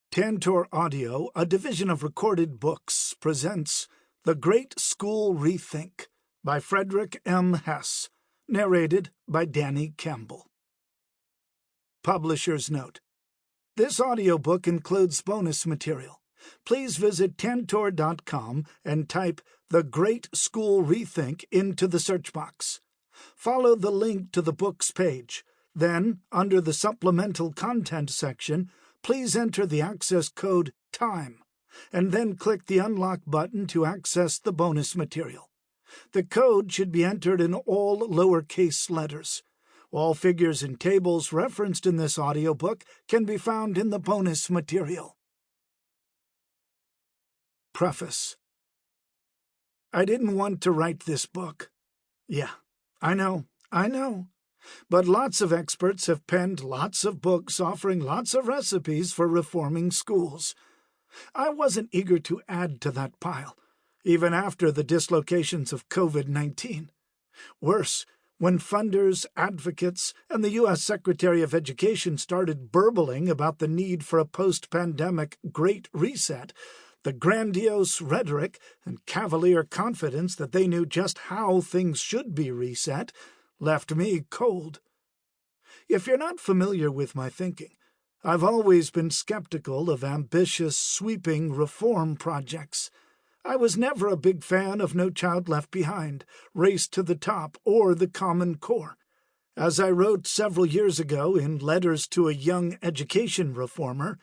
Tantor Audio, a division of Recorded Books, presents The Great School Rethink by Frederick M. Hess, narrated by Danny Campbell. Publisher's Note: this audiobook includes bonus material. Please visit Tantor.com and type The Great School Rethink into the search box. Follow the link to the book's page. Then, under the Supplemental Content section, please enter the access code TIME, and then click the Unlock button to access the bonus material. The code should be entered in all lowercase letters. All figures and tables referenced in this audiobook can be found in the bonus material. Preface. I didn't want to write this book. Yeah, I know. But lots of experts have penned lots of books offering lots of recipes for reforming schools. I wasn't eager to add to that pile, even after the dislocations of COVID-19. Worse, when funders, advocates, and the U.S. Secretary of Education started burbling about the need for a post-pandemic Great Reset, the grandiose rhetoric and cavalier confidence that they knew just how things should be reset left me cold. If you're not familiar with my thinking, I've always been skeptical of ambitious, sweeping reform projects. I was never a big fan of No Child Left Behind, Race to the Top, or the Common Core. As I wrote several years ago in Letters to a Young Education Reformer,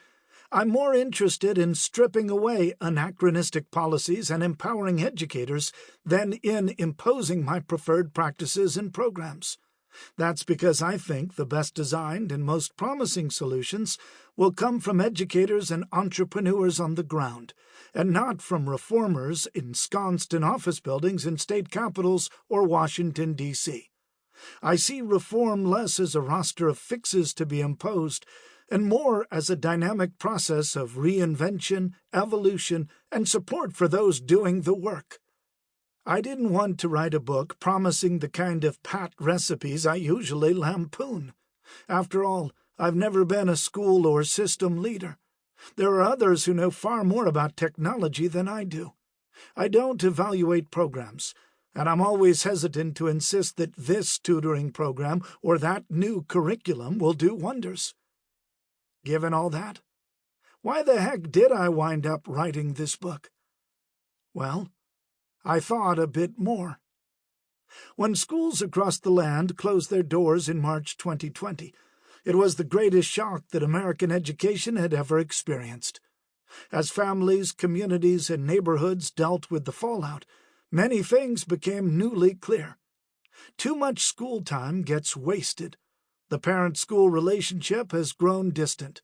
I'm more interested in stripping away anachronistic policies and empowering educators than in imposing my preferred practices and programs. That's because I think the best designed and most promising solutions will come from educators and entrepreneurs on the ground, and not from reformers ensconced in office buildings in state capitals or Washington, D.C. I see reform less as a roster of fixes to be imposed, and more as a dynamic process of reinvention, evolution, and support for those doing the work. I didn't want to write a book promising the kind of pat recipes I usually lampoon. After all, I've never been a school or system leader. There are others who know far more about technology than I do. I don't evaluate programs, and I'm always hesitant to insist that this tutoring program or that new curriculum will do wonders. Given all that, why the heck did I wind up writing this book? Well, I thought a bit more. When schools across the land closed their doors in March 2020, it was the greatest shock that American education had ever experienced. As families, communities, and neighborhoods dealt with the fallout, many things became newly clear. Too much school time gets wasted. The parent-school relationship has grown distant.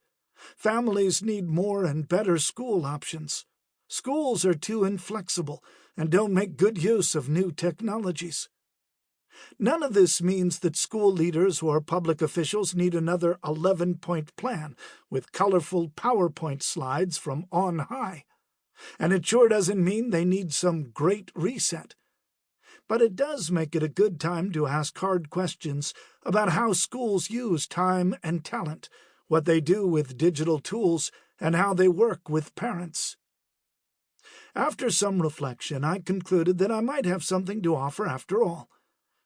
Families need more and better school options. Schools are too inflexible and don't make good use of new technologies. None of this means that school leaders or public officials need another 11-point plan with colorful PowerPoint slides from on high. And it sure doesn't mean they need some great reset. But it does make it a good time to ask hard questions about how schools use time and talent, what they do with digital tools, and how they work with parents. After some reflection, I concluded that I might have something to offer after all.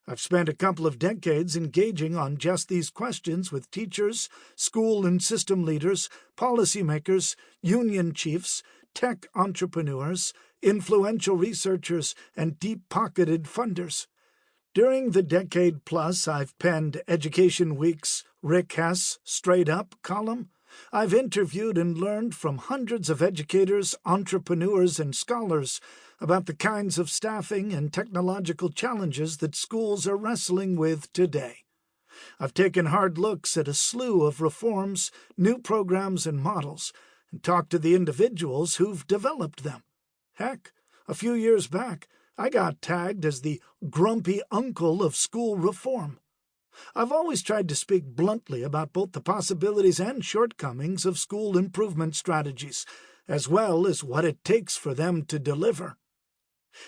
I've spent a couple of decades engaging on just these questions with teachers, school and system leaders, policymakers, union chiefs, tech entrepreneurs, influential researchers, and deep-pocketed funders. During the decade-plus I've penned Education Week's Rick Hess Straight Up column, I've interviewed and learned from hundreds of educators, entrepreneurs, and scholars about the kinds of staffing and technological challenges that schools are wrestling with today. I've taken hard looks at a slew of reforms, new programs, and models, and talked to the individuals who've developed them. Heck, a few years back, I got tagged as the grumpy uncle of school reform. I've always tried to speak bluntly about both the possibilities and shortcomings of school improvement strategies, as well as what it takes for them to deliver.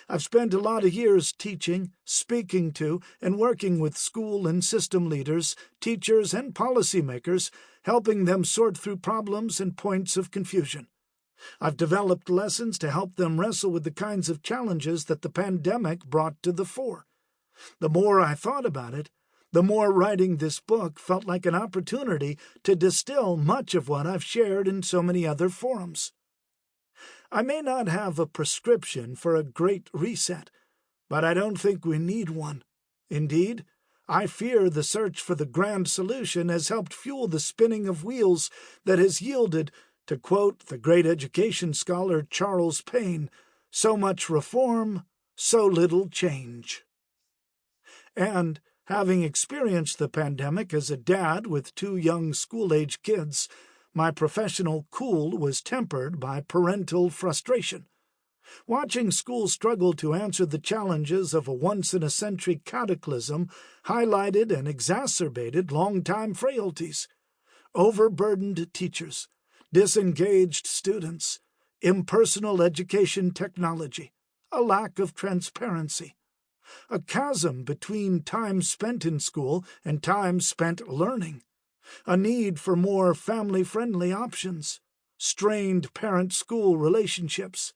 I've spent a lot of years teaching, speaking to, and working with school and system leaders, teachers, and policymakers, helping them sort through problems and points of confusion. I've developed lessons to help them wrestle with the kinds of challenges that the pandemic brought to the fore. The more I thought about it, the more writing this book felt like an opportunity to distill much of what I've shared in so many other forums. I may not have a prescription for a great reset, but I don't think we need one. Indeed, I fear the search for the grand solution has helped fuel the spinning of wheels that has yielded, to quote the great education scholar Charles Payne, so much reform, so little change. And, having experienced the pandemic as a dad with 2 young school-age kids, my professional cool was tempered by parental frustration. Watching schools struggle to answer the challenges of a once-in-a-century cataclysm highlighted and exacerbated long-time frailties. Overburdened teachers, disengaged students, impersonal education technology, a lack of transparency, a chasm between time spent in school and time spent learning, a need for more family-friendly options, strained parent-school relationships.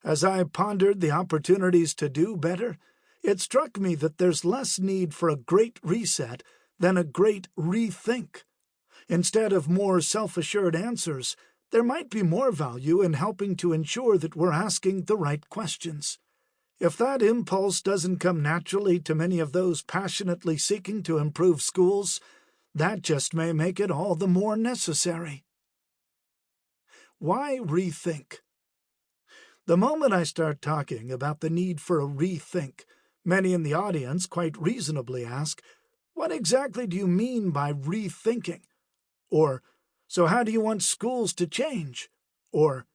As I pondered the opportunities to do better, it struck me that there's less need for a great reset than a great rethink. Instead of more self-assured answers, there might be more value in helping to ensure that we're asking the right questions. If that impulse doesn't come naturally to many of those passionately seeking to improve schools, that just may make it all the more necessary. Why rethink? The moment I start talking about the need for a rethink, many in the audience quite reasonably ask, "What exactly do you mean by rethinking?" Or, "So how do you want schools to change?" Or,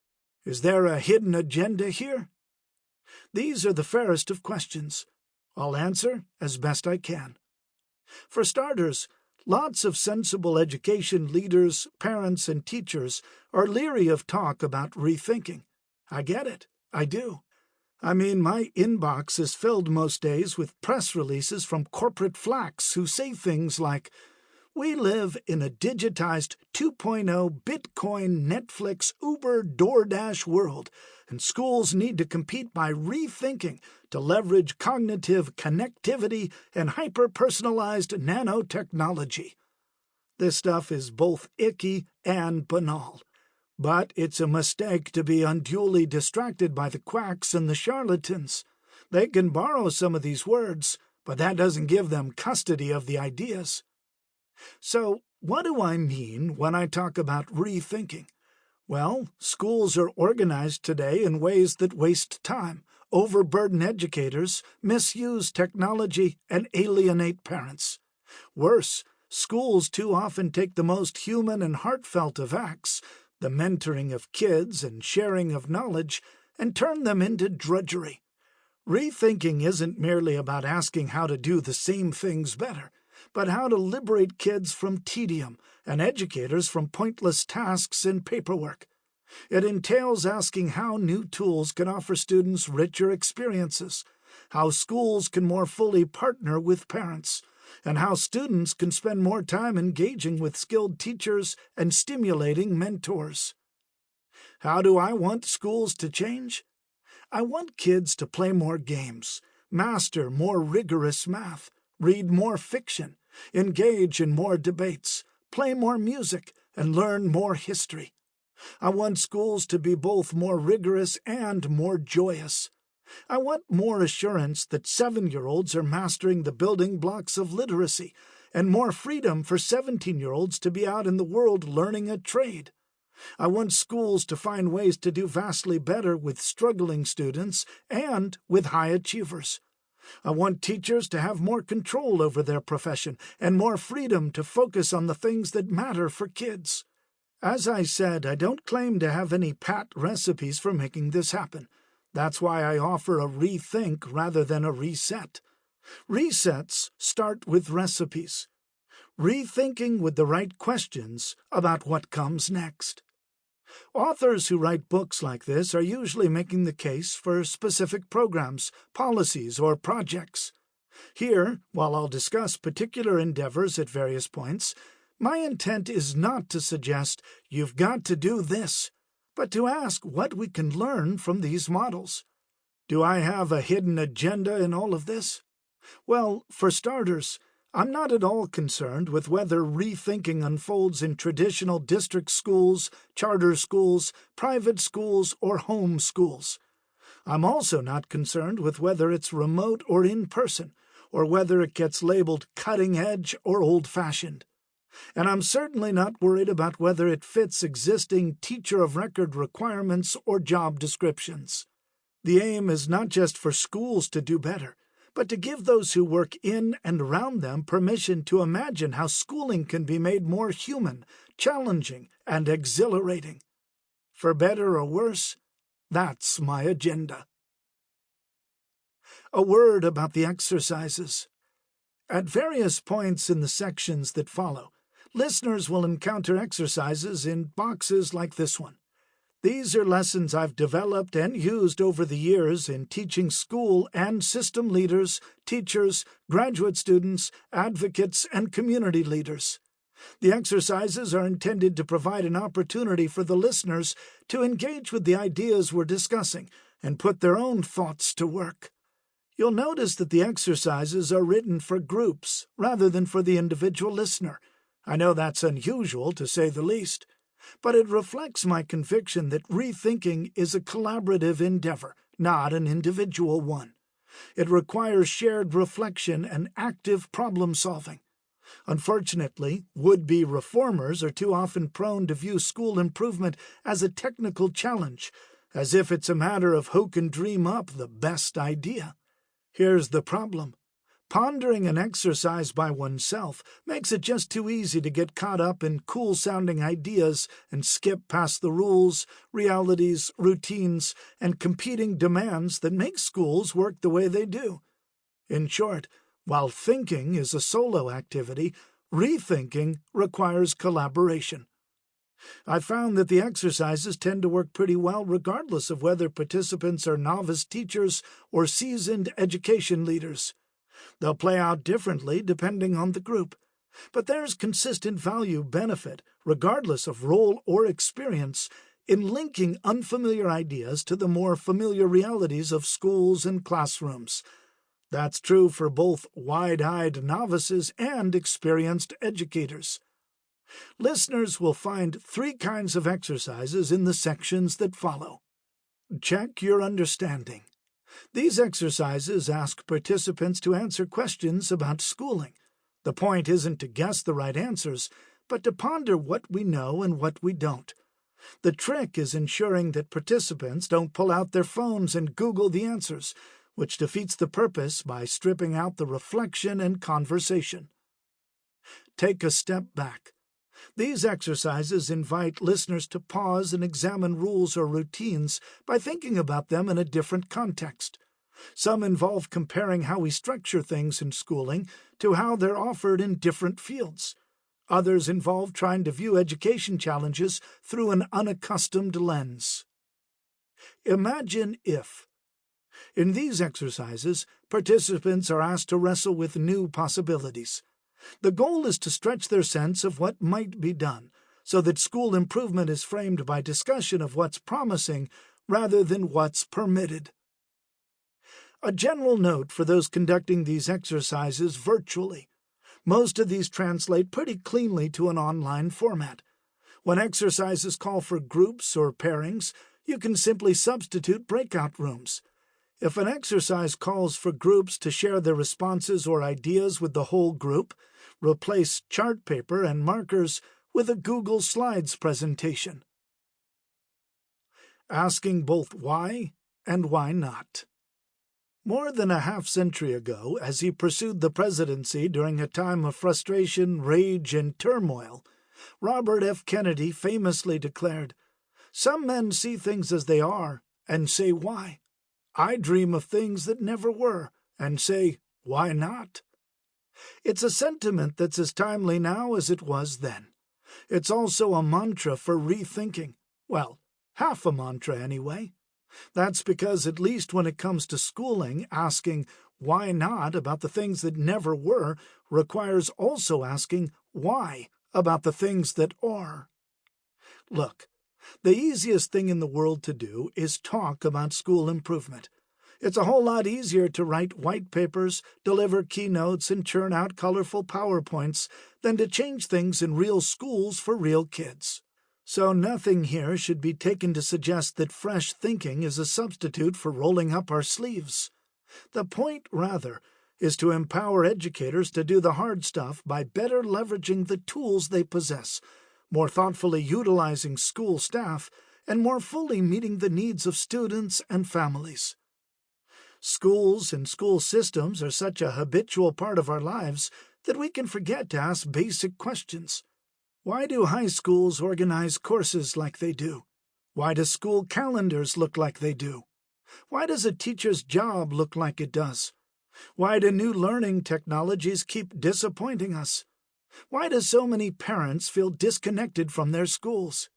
"Is there a hidden agenda here?" These are the fairest of questions. I'll answer as best I can. For starters, lots of sensible education leaders, parents, and teachers are leery of talk about rethinking. I get it. I do. I mean, my inbox is filled most days with press releases from corporate flacks who say things like, "We live in a digitized 2.0 Bitcoin, Netflix, Uber, DoorDash world, and schools need to compete by rethinking to leverage cognitive connectivity and hyper-personalized nanotechnology." This stuff is both icky and banal. But it's a mistake to be unduly distracted by the quacks and the charlatans. They can borrow some of these words, but that doesn't give them custody of the ideas. So, what do I mean when I talk about rethinking? Well, schools are organized today in ways that waste time, overburden educators, misuse technology, and alienate parents. Worse, schools too often take the most human and heartfelt of acts, the mentoring of kids and sharing of knowledge, and turn them into drudgery. Rethinking isn't merely about asking how to do the same things better, but how to liberate kids from tedium and educators from pointless tasks and paperwork. It entails asking how new tools can offer students richer experiences, how schools can more fully partner with parents, and how students can spend more time engaging with skilled teachers and stimulating mentors. How do I want schools to change? I want kids to play more games, master more rigorous math, read more fiction, engage in more debates, play more music, and learn more history. I want schools to be both more rigorous and more joyous. I want more assurance that 7-year-olds are mastering the building blocks of literacy, and more freedom for 17-year-olds to be out in the world learning a trade. I want schools to find ways to do vastly better with struggling students and with high achievers. I want teachers to have more control over their profession and more freedom to focus on the things that matter for kids. As I said, I don't claim to have any pat recipes for making this happen. That's why I offer a rethink rather than a reset. Resets start with recipes. Rethinking with the right questions about what comes next. Authors who write books like this are usually making the case for specific programs, policies, or projects. Here, while I'll discuss particular endeavors at various points, My intent is not to suggest you've got to do this, but to ask what we can learn from these models. Do I have a hidden agenda in all of this? Well, for starters, I'm not at all concerned with whether rethinking unfolds in traditional district schools, charter schools, private schools, or home schools. I'm also not concerned with whether it's remote or in-person, or whether it gets labeled cutting-edge or old-fashioned. And I'm certainly not worried about whether it fits existing teacher-of-record requirements or job descriptions. The aim is not just for schools to do better, but to give those who work in and around them permission to imagine how schooling can be made more human, challenging, and exhilarating. For better or worse, that's my agenda. A word about the exercises. At various points in the sections that follow, listeners will encounter exercises in boxes like this one. These are lessons I've developed and used over the years in teaching school and system leaders, teachers, graduate students, advocates, and community leaders. The exercises are intended to provide an opportunity for the listeners to engage with the ideas we're discussing and put their own thoughts to work. You'll notice that the exercises are written for groups rather than for the individual listener. I know that's unusual, to say the least, but it reflects my conviction that rethinking is a collaborative endeavor, not an individual one. It requires shared reflection and active problem-solving. Unfortunately, would-be reformers are too often prone to view school improvement as a technical challenge, as if it's a matter of who can dream up the best idea. Here's the problem. Pondering an exercise by oneself makes it just too easy to get caught up in cool-sounding ideas and skip past the rules, realities, routines, and competing demands that make schools work the way they do. In short, while thinking is a solo activity, rethinking requires collaboration. I found that the exercises tend to work pretty well regardless of whether participants are novice teachers or seasoned education leaders. They'll play out differently depending on the group, but there's consistent value-benefit, regardless of role or experience, in linking unfamiliar ideas to the more familiar realities of schools and classrooms. That's true for both wide-eyed novices and experienced educators. Listeners will find 3 kinds of exercises in the sections that follow. Check your understanding. These exercises ask participants to answer questions about schooling. The point isn't to guess the right answers, but to ponder what we know and what we don't. The trick is ensuring that participants don't pull out their phones and Google the answers, which defeats the purpose by stripping out the reflection and conversation. Take a step back. These exercises invite listeners to pause and examine rules or routines by thinking about them in a different context. Some involve comparing how we structure things in schooling to how they're offered in different fields. Others involve trying to view education challenges through an unaccustomed lens. Imagine if. In these exercises, participants are asked to wrestle with new possibilities. The goal is to stretch their sense of what might be done, so that school improvement is framed by discussion of what's promising rather than what's permitted. A general note for those conducting these exercises virtually. Most of these translate pretty cleanly to an online format. When exercises call for groups or pairings, you can simply substitute breakout rooms. If an exercise calls for groups to share their responses or ideas with the whole group, replace chart paper and markers with a Google Slides presentation. Asking both why and why not. More than a half-century ago, as he pursued the presidency during a time of frustration, rage, and turmoil, Robert F. Kennedy famously declared, "Some men see things as they are and say why. I dream of things that never were and say, why not?" It's a sentiment that's as timely now as it was then. It's also a mantra for rethinking. Well, half a mantra anyway. That's because, at least when it comes to schooling, asking why not about the things that never were requires also asking why about the things that are. Look, the easiest thing in the world to do is talk about school improvement. It's a whole lot easier to write white papers, deliver keynotes, and churn out colorful PowerPoints than to change things in real schools for real kids. So nothing here should be taken to suggest that fresh thinking is a substitute for rolling up our sleeves. The point, rather, is to empower educators to do the hard stuff by better leveraging the tools they possess, more thoughtfully utilizing school staff, and more fully meeting the needs of students and families. Schools and school systems are such a habitual part of our lives that we can forget to ask basic questions. Why do high schools organize courses like they do? Why do school calendars look like they do? Why does a teacher's job look like it does? Why do new learning technologies keep disappointing us? Why do so many parents feel disconnected from their schools?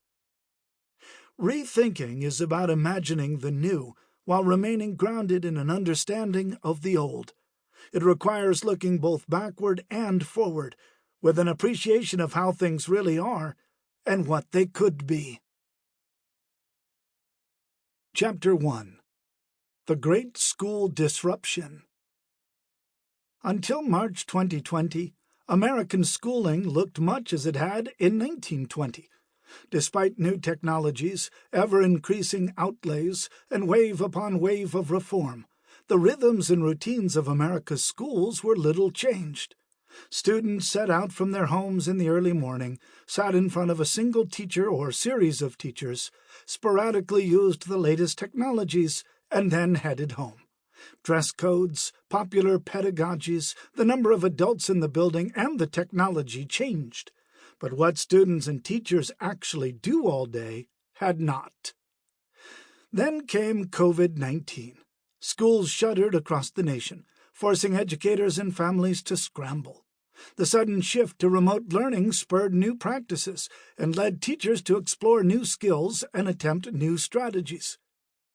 Rethinking is about imagining the new while remaining grounded in an understanding of the old. It requires looking both backward and forward, with an appreciation of how things really are and what they could be. Chapter 1. The Great School Disruption. Until March 2020, American schooling looked much as it had in 1920. Despite new technologies, ever-increasing outlays, and wave upon wave of reform, the rhythms and routines of America's schools were little changed. Students set out from their homes in the early morning, sat in front of a single teacher or series of teachers, sporadically used the latest technologies, and then headed home. Dress codes, popular pedagogies, the number of adults in the building, and the technology changed. But what students and teachers actually do all day had not. Then came COVID-19. Schools shuttered across the nation, forcing educators and families to scramble. The sudden shift to remote learning spurred new practices and led teachers to explore new skills and attempt new strategies.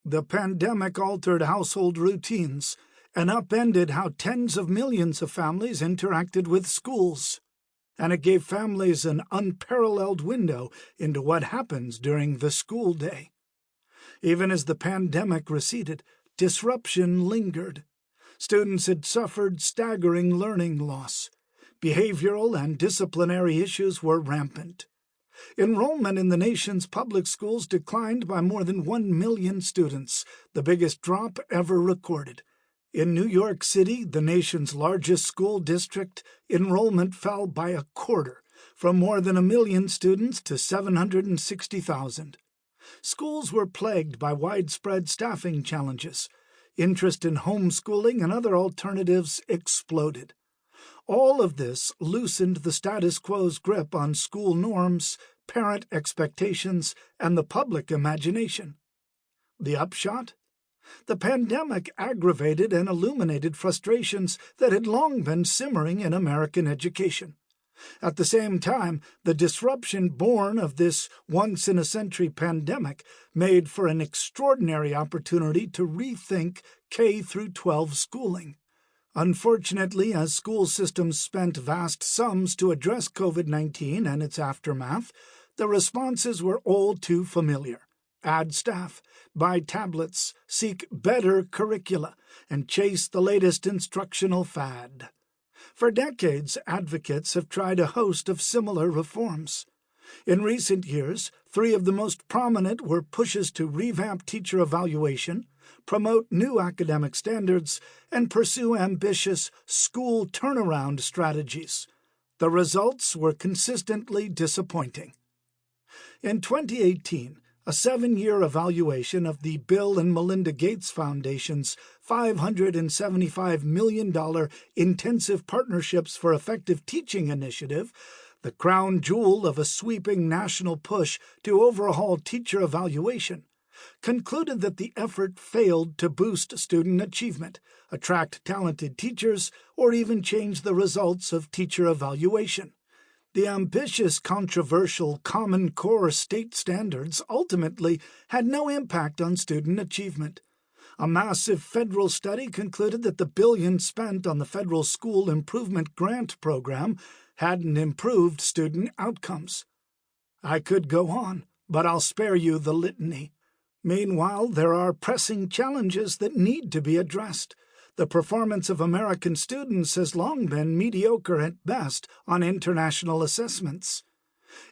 The pandemic altered household routines and upended how tens of millions of families interacted with schools. And it gave families an unparalleled window into what happens during the school day. Even as the pandemic receded, disruption lingered. Students had suffered staggering learning loss. Behavioral and disciplinary issues were rampant. Enrollment in the nation's public schools declined by more than 1 million students, the biggest drop ever recorded. In New York City, the nation's largest school district, enrollment fell by a quarter, from more than 1 million students to 760,000. Schools were plagued by widespread staffing challenges. Interest in homeschooling and other alternatives exploded. All of this loosened the status quo's grip on school norms, parent expectations, and the public imagination. The upshot? The pandemic aggravated and illuminated frustrations that had long been simmering in American education. At the same time, the disruption born of this once-in-a-century pandemic made for an extraordinary opportunity to rethink K-12 schooling. Unfortunately, as school systems spent vast sums to address COVID-19 and its aftermath, the responses were all too familiar. Add staff, buy tablets, seek better curricula, and chase the latest instructional fad. For decades, advocates have tried a host of similar reforms. In recent years, 3 of the most prominent were pushes to revamp teacher evaluation, promote new academic standards, and pursue ambitious school turnaround strategies. The results were consistently disappointing. In 2018, a 7-year evaluation of the Bill and Melinda Gates Foundation's $575 million Intensive Partnerships for Effective Teaching initiative, the crown jewel of a sweeping national push to overhaul teacher evaluation, concluded that the effort failed to boost student achievement, attract talented teachers, or even change the results of teacher evaluation. The ambitious, controversial Common Core state standards ultimately had no impact on student achievement. A massive federal study concluded that the billions spent on the federal school improvement grant program hadn't improved student outcomes. I could go on, but I'll spare you the litany. Meanwhile, there are pressing challenges that need to be addressed. The performance of American students has long been mediocre at best on international assessments.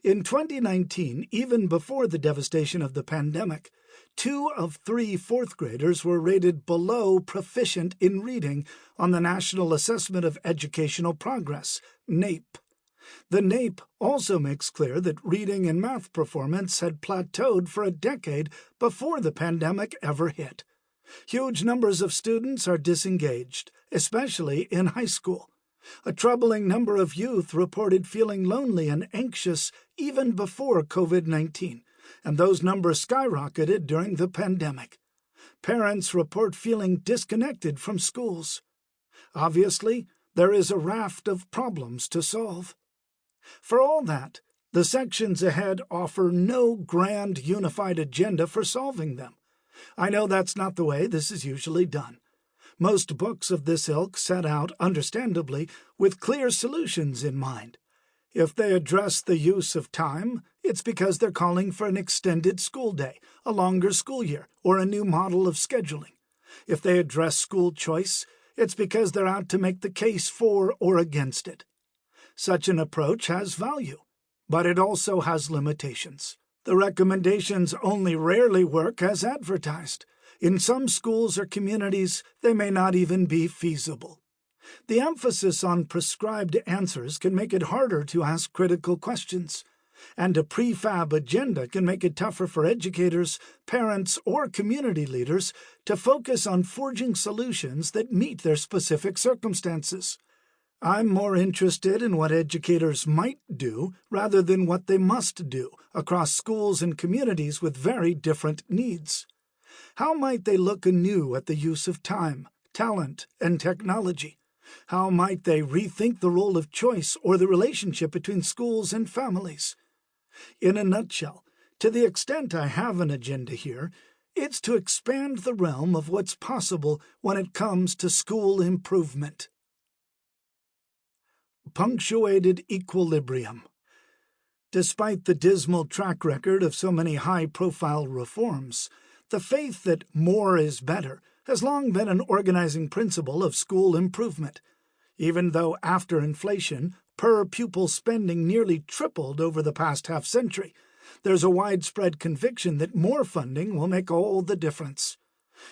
In 2019, even before the devastation of the pandemic, 2 of 3 fourth graders were rated below proficient in reading on the National Assessment of Educational Progress, NAEP. The NAEP also makes clear that reading and math performance had plateaued for a decade before the pandemic ever hit. Huge numbers of students are disengaged, especially in high school. A troubling number of youth reported feeling lonely and anxious even before COVID-19, and those numbers skyrocketed during the pandemic. Parents report feeling disconnected from schools. Obviously, there is a raft of problems to solve. For all that, the sections ahead offer no grand unified agenda for solving them. I know that's not the way this is usually done. Most books of this ilk set out, understandably, with clear solutions in mind. If they address the use of time, it's because they're calling for an extended school day, a longer school year, or a new model of scheduling. If they address school choice, it's because they're out to make the case for or against it. Such an approach has value, but it also has limitations. The recommendations only rarely work as advertised. In some schools or communities, they may not even be feasible. The emphasis on prescribed answers can make it harder to ask critical questions, and a prefab agenda can make it tougher for educators, parents, or community leaders to focus on forging solutions that meet their specific circumstances. I'm more interested in what educators might do rather than what they must do across schools and communities with very different needs. How might they look anew at the use of time, talent, and technology? How might they rethink the role of choice or the relationship between schools and families? In a nutshell, to the extent I have an agenda here, it's to expand the realm of what's possible when it comes to school improvement. Punctuated equilibrium. Despite the dismal track record of so many high-profile reforms, the faith that more is better has long been an organizing principle of school improvement. Even though after inflation, per-pupil spending nearly tripled over the past half-century, there's a widespread conviction that more funding will make all the difference.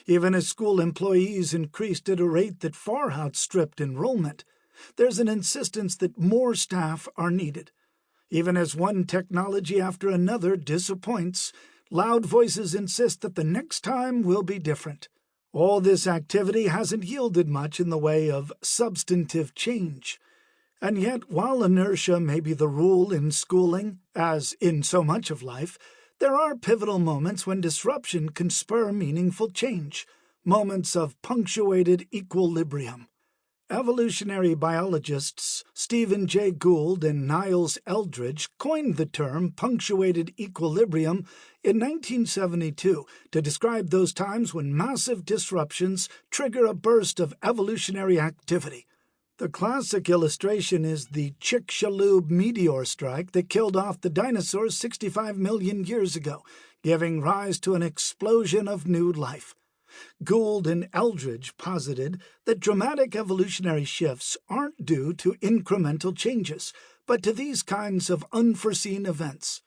Even as school employees increased at a rate that far outstripped enrollment, there's an insistence that more staff are needed. Even as one technology after another disappoints, loud voices insist that the next time will be different. All this activity hasn't yielded much in the way of substantive change. And yet, while inertia may be the rule in schooling, as in so much of life, there are pivotal moments when disruption can spur meaningful change, moments of punctuated equilibrium. Evolutionary biologists Stephen Jay Gould and Niles Eldredge coined the term punctuated equilibrium in 1972 to describe those times when massive disruptions trigger a burst of evolutionary activity. The classic illustration is the Chicxulub meteor strike that killed off the dinosaurs 65 million years ago, giving rise to an explosion of new life. Gould and Eldredge posited that dramatic evolutionary shifts aren't due to incremental changes, but to these kinds of unforeseen events.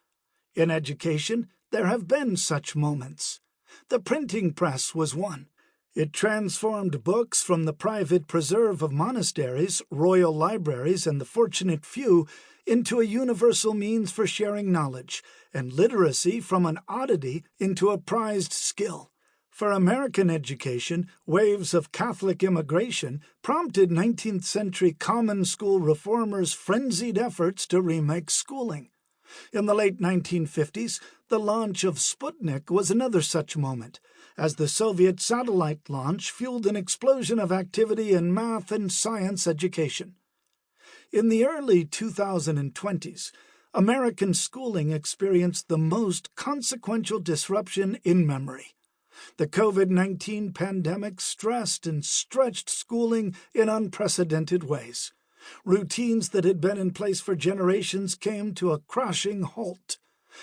In education, there have been such moments. The printing press was one. It transformed books from the private preserve of monasteries, royal libraries, and the fortunate few into a universal means for sharing knowledge, and literacy from an oddity into a prized skill. For American education, waves of Catholic immigration prompted 19th-century common school reformers' frenzied efforts to remake schooling. In the late 1950s, the launch of Sputnik was another such moment, as the Soviet satellite launch fueled an explosion of activity in math and science education. In the early 2020s, American schooling experienced the most consequential disruption in memory. The COVID-19 pandemic stressed and stretched schooling in unprecedented ways. Routines that had been in place for generations came to a crashing halt.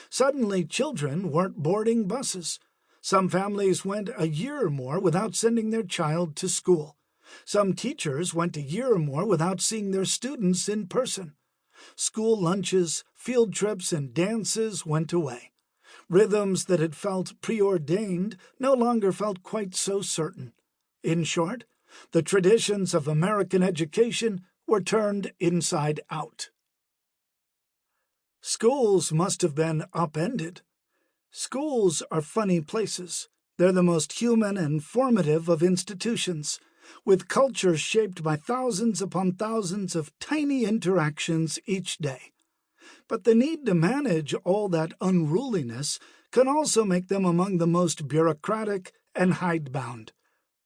Suddenly, children weren't boarding buses. Some families went a year or more without sending their child to school. Some teachers went a year or more without seeing their students in person. School lunches, field trips, and dances went away. Rhythms that had felt preordained no longer felt quite so certain. In short, the traditions of American education were turned inside out. Schools must have been upended. Schools are funny places. They're the most human and formative of institutions, with cultures shaped by thousands upon thousands of tiny interactions each day. But the need to manage all that unruliness can also make them among the most bureaucratic and hidebound.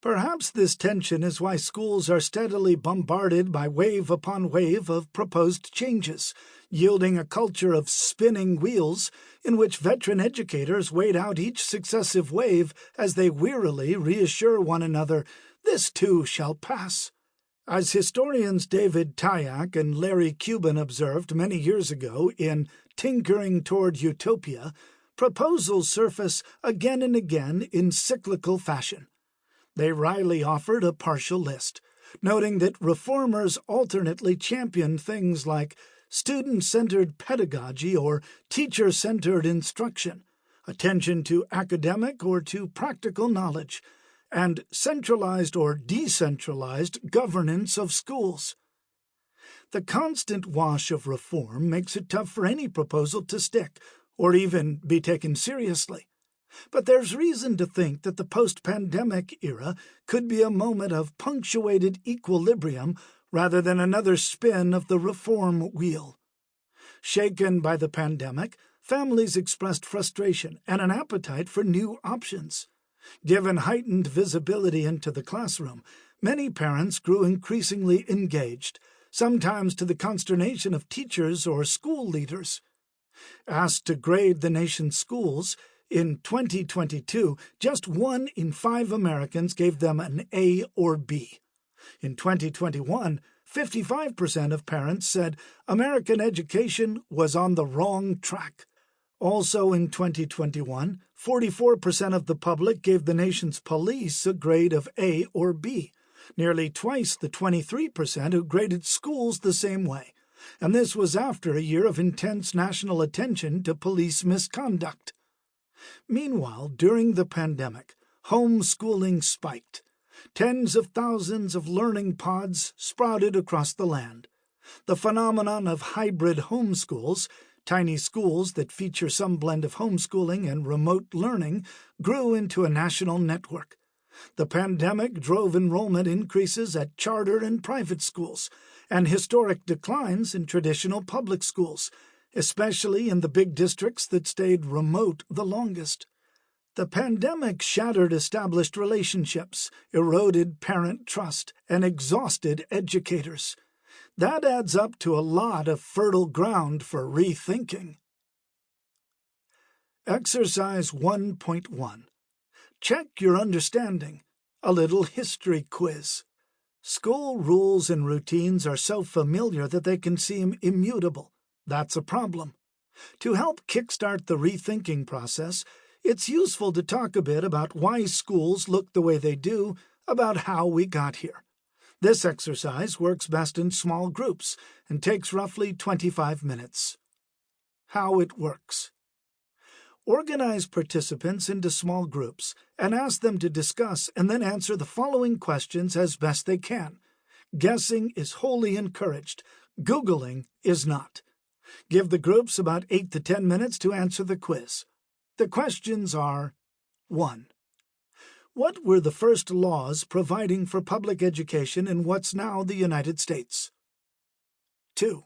Perhaps this tension is why schools are steadily bombarded by wave upon wave of proposed changes, yielding a culture of spinning wheels in which veteran educators wait out each successive wave as they wearily reassure one another, "This too shall pass." As historians David Tyack and Larry Cuban observed many years ago in Tinkering Toward Utopia, proposals surface again and again in cyclical fashion. They wryly offered a partial list, noting that reformers alternately championed things like student-centered pedagogy or teacher-centered instruction, attention to academic or to practical knowledge, and centralized or decentralized governance of schools. The constant wash of reform makes it tough for any proposal to stick or even be taken seriously. But there's reason to think that the post-pandemic era could be a moment of punctuated equilibrium rather than another spin of the reform wheel. Shaken by the pandemic, families expressed frustration and an appetite for new options. Given heightened visibility into the classroom, many parents grew increasingly engaged, sometimes to the consternation of teachers or school leaders. Asked to grade the nation's schools, in 2022, just 1 in 5 Americans gave them an A or B. In 2021, 55% of parents said American education was on the wrong track. Also in 2021, 44% of the public gave the nation's police a grade of A or B, nearly twice the 23% who graded schools the same way. And this was after a year of intense national attention to police misconduct. Meanwhile, during the pandemic, homeschooling spiked. Tens of thousands of learning pods sprouted across the land. The phenomenon of hybrid homeschools, tiny schools that feature some blend of homeschooling and remote learning, grew into a national network. The pandemic drove enrollment increases at charter and private schools, and historic declines in traditional public schools, especially in the big districts that stayed remote the longest. The pandemic shattered established relationships, eroded parent trust, and exhausted educators. That adds up to a lot of fertile ground for rethinking. Exercise 1.1. Check your understanding. A little history quiz. School rules and routines are so familiar that they can seem immutable. That's a problem. To help kickstart the rethinking process, it's useful to talk a bit about why schools look the way they do, about how we got here. This exercise works best in small groups and takes roughly 25 minutes. How it works. Organize participants into small groups and ask them to discuss and then answer the following questions as best they can. Guessing is wholly encouraged. Googling is not. Give the groups about 8 to 10 minutes to answer the quiz. The questions are: 1. What were the first laws providing for public education in what's now the United States? 2.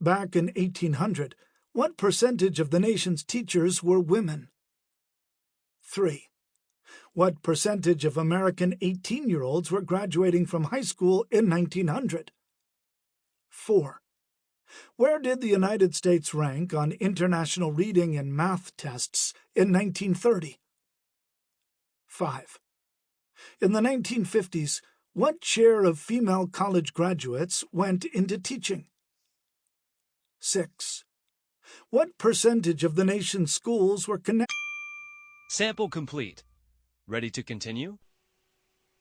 Back in 1800, what percentage of the nation's teachers were women? 3. What percentage of American 18-year-olds were graduating from high school in 1900? 4. Where did the United States rank on international reading and math tests in 1930? 5. In the 1950s, What share of female college graduates went into teaching? 6. What percentage of the nation's schools were connected? Sample complete. Ready to continue?